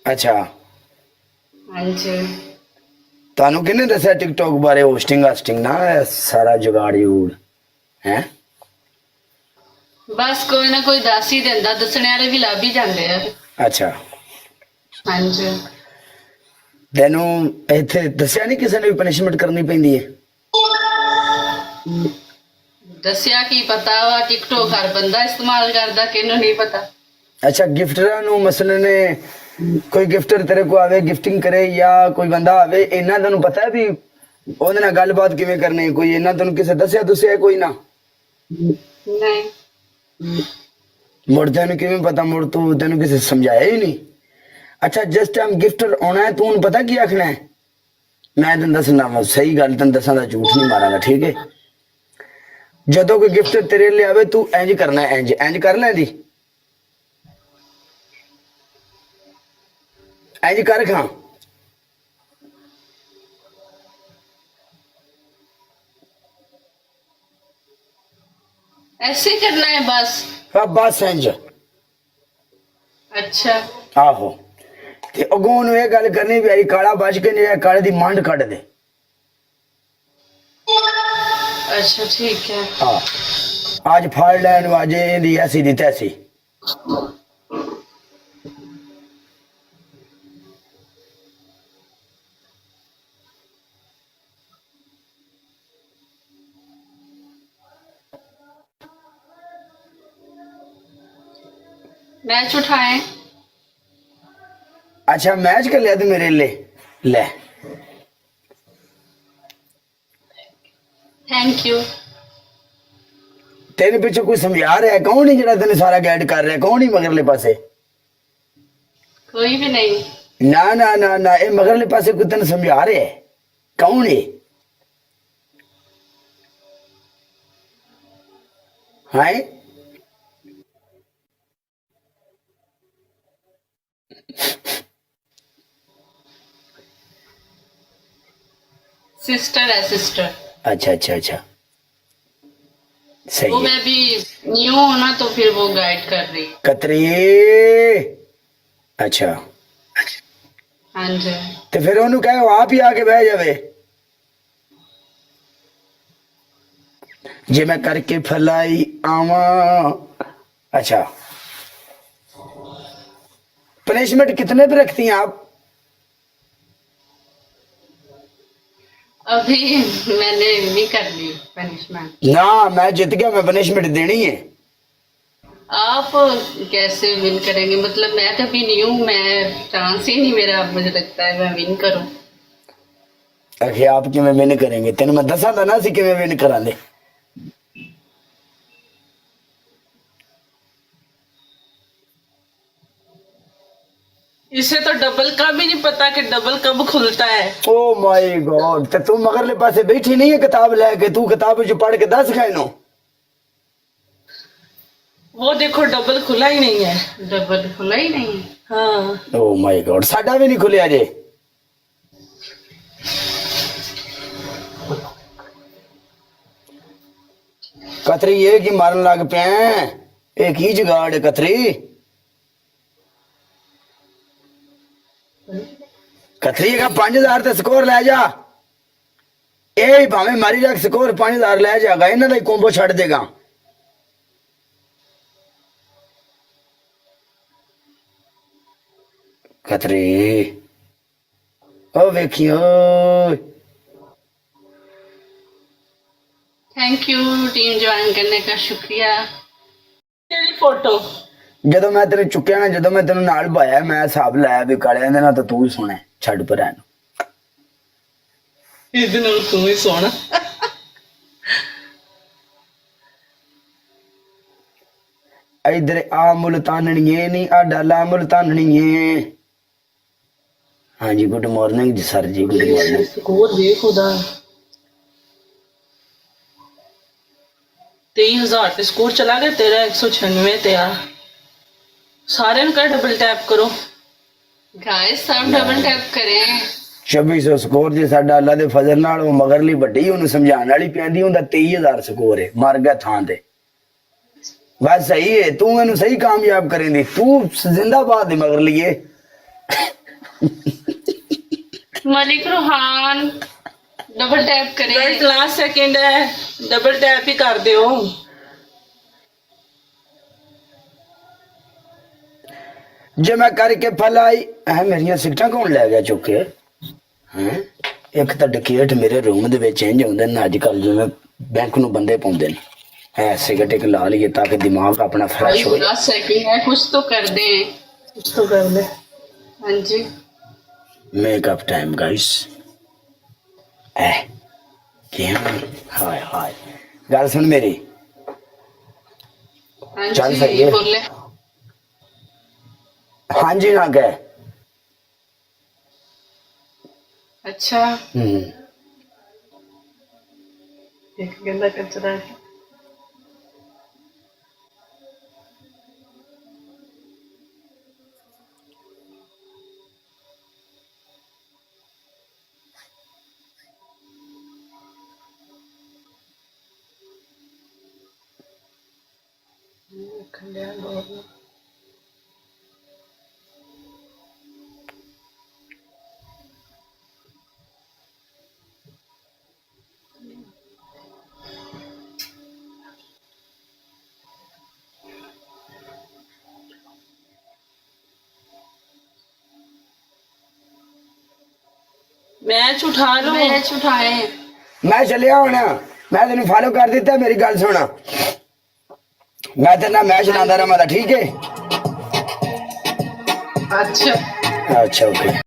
अच्छा, हाँ जी। ਤੁਹਾਨੂੰ ਕਿਹਨੇ ਦੱਸਿਆ ਟਿਕਟੌਕ ਬਾਰੇ? ਹੋਸਟਿੰਗ ਹਾਸਟਿੰਗ ਨਾ ਸਾਰਾ ਜੁਗਾੜ ਜੂੜ ਹੈ। बस कोई ना कोई दस ही दिंदा, दसने वाले भी लभ ही जाते हैं। ਅੱਛਾ, हाँ जी। ਤੈਨੂੰ ਇੱਥੇ ਦੱਸਿਆ ਨਹੀਂ ਕਿਸੇ ਨੇ ਵੀ ਪਨਿਸ਼ਮੈਂਟ ਕਰਨੀ ਪੈਂਦੀ ਹੈ? दसिया की पता वा टिकटॉक हर बंदा इस्तेमाल करदा, किन्नू नहीं पता। ਅੱਛਾ, ਗਿਫਟਰਾਂ ਨੂੰ ਮਸਲੇ ਨੇ ਕੋਈ ਗਿਫਟਰ ਤੇਰੇ ਕੋ ਆਵੇ ਗਿਫਟਿੰਗ ਕਰੇ ਜਾਂ ਕੋਈ ਬੰਦਾ ਆਵੇ, ਇਹਨਾਂ ਤੁਹਾਨੂੰ ਪਤਾ ਹੈ ਵੀ ਉਹਦੇ ਨਾਲ ਗੱਲਬਾਤ ਕਿਵੇਂ ਕਰਨੀ? ਕੋਈ ਇਹਨਾਂ ਤੈਨੂੰ ਕਿਸੇ ਦੱਸਿਆ ਕੋਈ ਨਾ? नहीं। ਮੁੜ ਤੈਨੂੰ ਕਿਵੇਂ ਪਤਾ? ਮੁੜ ਤੂੰ ਤੈਨੂੰ ਕਿਸੇ ਸਮਝਾਇਆ ਹੀ ਨਹੀਂ? ਅੱਛਾ, ਜਿਸ ਟਾਈਮ ਗਿਫਟਰ ਆਉਣਾ ਹੈ ਤੂੰ ਉਹਨੂੰ ਪਤਾ ਕੀ ਆਖਣਾ ਹੈ? ਮੈਂ ਤੈਨੂੰ ਦੱਸਣਾ ਵਾ ਸਹੀ ਗੱਲ, ਤੈਨੂੰ ਦੱਸਾਂ ਦਾ ਝੂਠ ਨਹੀਂ ਮਾਰਾਂਗਾ, ਠੀਕ ਹੈ? ਜਦੋਂ ਕੋਈ ਗਿਫਟ ਤੇਰੇ ਲਈ ਆਵੇ ਤੂੰ ਇੰਜ ਕਰਨਾ, ਇੰਜ ਕਰ ਲੈਂਦੀ, ਇੰਜ ਕਰ ਖਾਂ। ऐसे ही करना है बस। ਹਾਂ ਬਸ ਇੰਜ। अच्छा। ਆਹੋ, ਤੇ ਅੱਗੋਂ ਨੂੰ ਇਹ ਗੱਲ ਕਰਨੀ ਵੀ ਆਈ ਕਾਲਾ ਬਚ ਕੇ ਨਹੀਂ, ਕਾਲੇ ਦੀ ਮੰਡ ਕੱਢ ਦੇ। अच्छा ठीक है। ਹਾਂ, ਅੱਜ ਫੜ ਲੈਣ ਵਾਜੇ ਇਹਦੀ ਐਸੀ ਦੀ ਤੈਸੀ। मैच उठाए। अच्छा, मैच कर लिया तू मेरे लिए? ले, थैंक यू। तेरे पीछे कोई समझा रहा है? कौन ही जरा तेने सारा गाइड कर रहा है? कौन ही मगरले पासे? कोई भी नहीं। ना ना ना ना, ये मगरले पासे कोई तेने समझा रहा है? कौन है? हाय, सिस्टर है, सिस्टर। अच्छा अच्छा अच्छा, वो सही है। मैं भी न्यू हूं ना, तो फिर वो गाइड कर रही। कतरी, अच्छा, हाँ जी। तो फिर ओनू कहो आप ही आके बह जावे। जे मैं करके फलाई आवा। अच्छा, पनिशमेंट कितने पे रखती हैं आप? अभी मैंने नहीं कर ली पनिशमेंट। ना, मैं जीत गया, मैं पनिशमेंट देनी है। आप कैसे विन करेंगे? मतलब मैं तो अभी न्यू, मैं चांस ही नहीं मेरा, मुझे लगता है मैं विन करूं। आखिर आप किमें विन करेंगे? तेन मैं दसा था ना, किमें विन करा दे। इसे तो डबल का भी नहीं पता कि डबल कब खुलता है। ओ माय गॉड, तो तू मगरले पासे बैठी नहीं है किताब लेके? तू किताब जो पढ़ के दस खाए नो। वो देखो डबल खुला ही नहीं है। डबल खुला ही नहीं है। हाँ। ओ माय गॉड, साडा भी नहीं खुलिया जे। कतरी ये की मारन लग पे एक ही जुगाड़ है कतरी। कतरी का 5000 ते स्कोर ले जा, ए भावे मारी रख स्कोर 5000 ले जाएगा, इन्हां दा कोम्बो छड़ देगा। कतरी ओ वेखियो। थैंक यू टीम ज्वाइन करने का, शुक्रिया। तेरी फोटो ਜਦੋਂ ਮੈਂ ਤੇਰੇ ਚੁੱਕਿਆ ਨਾ, ਜਦੋਂ ਮੈਂ ਤੈਨੂੰ ਨਾਲ ਭਾਇਆ, ਮੈਂ ਹਿਸਾਬ ਲਾਇਆ ਵੀ ਕਾਲਿਆਂ ਦੇ ਨਾਲ ਤਾਂ ਤੂੰ ਹੀ ਸੋਣਾ, ਛੱਡ ਪਰ ਇਹਨੂੰ। ਇਹਦੇ ਨਾਲ ਤੂੰ ਹੀ ਸੋਣਾ। इधर आ मुल्ताननिए नहीं, आ डाला मुल्ताननिए। हाँ जी, गुड मॉर्निंग जी सर जी, गुड मॉर्निंग। स्कोर देख खुदा, 23,000 पे स्कोर चला गया तेरा। 196 ते यार सारे का डबल टैप करो गाइस, सब डबल टैप करें। 2600 स्कोर जी साडा अल्लाह दे फजल नाल। वो मगरली ਵੱਡੀ ਉਹਨੂੰ ਸਮਝਾਉਣ ਵਾਲੀ ਪੈਂਦੀ, ਹੁੰਦਾ 23000 ਸਕੋਰ ਹੈ, ਮਰ ਗਿਆ ਥਾਂ ਤੇ। बस सही है, तू मैनू सही कामयाब करेंदी, तू जिंदाबाद मगर लिए। मलिक रोहान डबल टैप करें। लास्ट सेकंड है, डबल टैप ही कर दियो। जे मैं करके फल आई है मेरिया सिगटा कौन लै गया चुक के हैं। एक तो डकैत मेरे रूम दे विच इंज होंदे ने अजकल जिवें बैंक नूं बंदे पाउंदे ने। है सिगरेट एक ला लिए ताकि दिमाग अपना फ्रेश हो। लास्ट सेकंड है, कुछ तो कर दे, कुछ तो कर दे। हाँ जी, मेकअप टाइम गाइस। ए क्या हाय हाय गल सुन मेरी। हाँ चल जी, सही है। बोले हाँ जी ना कह। अच्छा, एक गंदा कचरा है। खंडिया बहुत मैच उठा लो, मैच उठाए। मैं चलिया होना, मैं तेन फॉलो कर दिता। मेरी गल सुना, मैं तेरे नाल मैच लांदा रहा, ठीक है। अच्छा अच्छा ओके।